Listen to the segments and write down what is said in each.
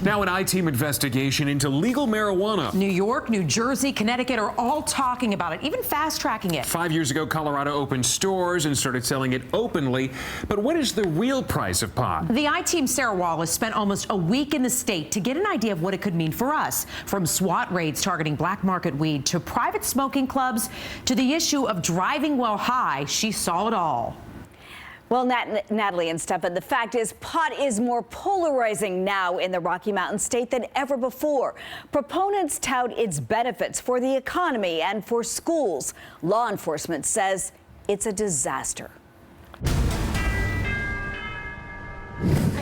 Now an I-team investigation into legal marijuana. New York, New Jersey, Connecticut are all talking about it, even fast-tracking it. 5 years ago, Colorado opened stores and started selling it openly. But what is the real price of pot? The I-team Sarah Wallace spent almost a week in the state to get an idea of what it could mean for us. From SWAT raids targeting black market weed to private smoking clubs to the issue of driving while high, she saw it all. Well, Natalie and Stefan, the fact is pot is more polarizing now in the Rocky Mountain state than ever before. Proponents tout its benefits for the economy and for schools. Law enforcement says it's a disaster. I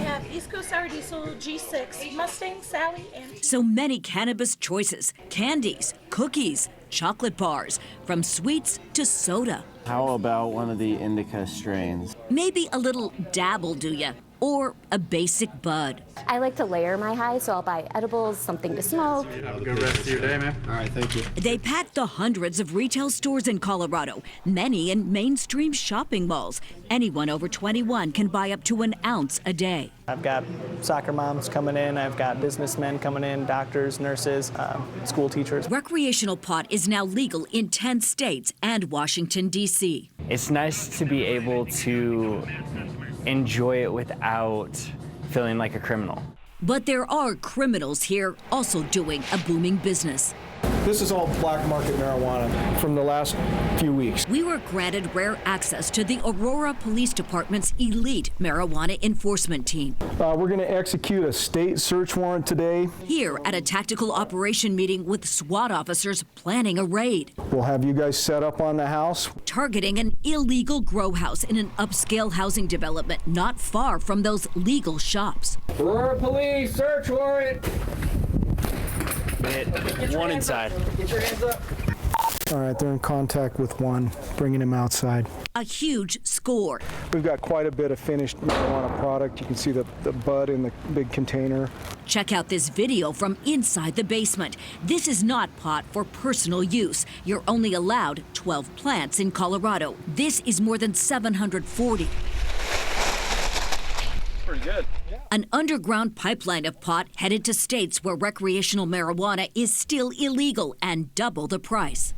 have East Coast Sour Diesel, G6, Mustang, Sally, and... So many cannabis choices, candies, cookies, chocolate bars, from sweets to soda. How about one of the indica strains? Maybe a little dabble, do ya? Or a basic bud. I like to layer my high, so I'll buy edibles, something to smoke. Have a good rest of your day, man. All right, thank you. They packed the hundreds of retail stores in Colorado, many in mainstream shopping malls. Anyone over 21 can buy up to an ounce a day. I've got soccer moms coming in, I've got businessmen coming in, doctors, nurses, school teachers. Recreational pot is now legal in 10 states and Washington, D.C. It's nice to be able to enjoy it without feeling like a criminal. But there are criminals here also doing a booming business. This is all black market marijuana from the last few weeks. We were granted rare access to the AURORA Police Department's elite marijuana enforcement team. We're going to execute a state search warrant today. Here at a tactical operation meeting with SWAT officers planning a raid. We'll have you guys set up on the house. Targeting an illegal grow house in an upscale housing development not far from those legal shops. AURORA Police, search warrant! One inside. Get your hands up. All right, they're in contact with one, bringing him outside. A huge score. We've got quite a bit of finished marijuana product. You can see the bud in the big container. Check out this video from inside the basement. This is not pot for personal use. You're only allowed 12 plants in Colorado. This is more than 740. Pretty good. An underground pipeline of pot headed to states where recreational marijuana is still illegal and double the price.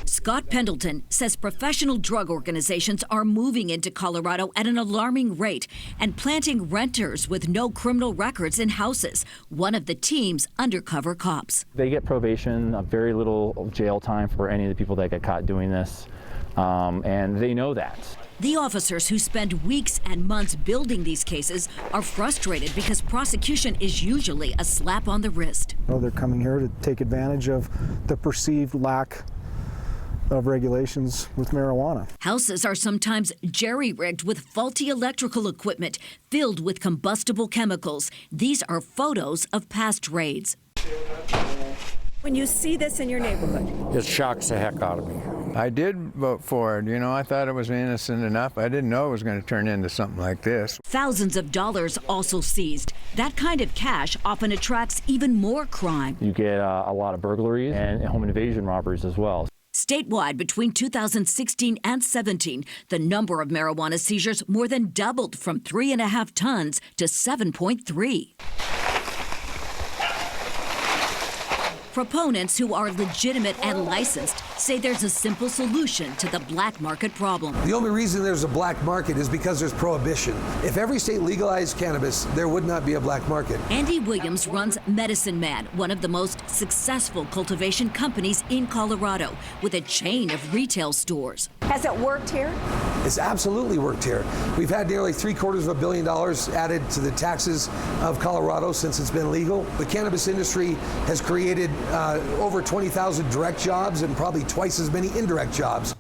Scott Pendleton says professional drug organizations are moving into Colorado at an alarming rate and planting renters with no criminal records in houses. One of the team's undercover cops. They get probation, very little jail time for any of the people that get caught doing this, and they know that. The officers who spend weeks and months building these cases are frustrated because prosecution is usually a slap on the wrist. Well, they're coming here to take advantage of the perceived lack of regulations with marijuana. Houses are sometimes jerry-rigged with faulty electrical equipment filled with combustible chemicals. These are photos of past raids. When you see this in your neighborhood, it shocks the heck out of me. I did vote for it. You know, I thought it was innocent enough. I didn't know it was going to turn into something like this. Thousands of dollars also seized. That kind of cash often attracts even more crime. You get a lot of burglaries and home invasion robberies as well. Statewide, between 2016 and 17, the number of marijuana seizures more than doubled from 3.5 tons to 7.3. Proponents who are legitimate and licensed say there's a simple solution to the black market problem. The only reason there's a black market is because there's prohibition. If every state legalized cannabis, there would not be a black market. Andy Williams runs Medicine Man, one of the most successful cultivation companies in Colorado, with a chain of retail stores. has it worked here? It's absolutely worked here. We've had nearly $750 million added to the taxes of Colorado since it's been legal. The cannabis industry has created over 20,000 direct jobs and probably twice as many indirect jobs.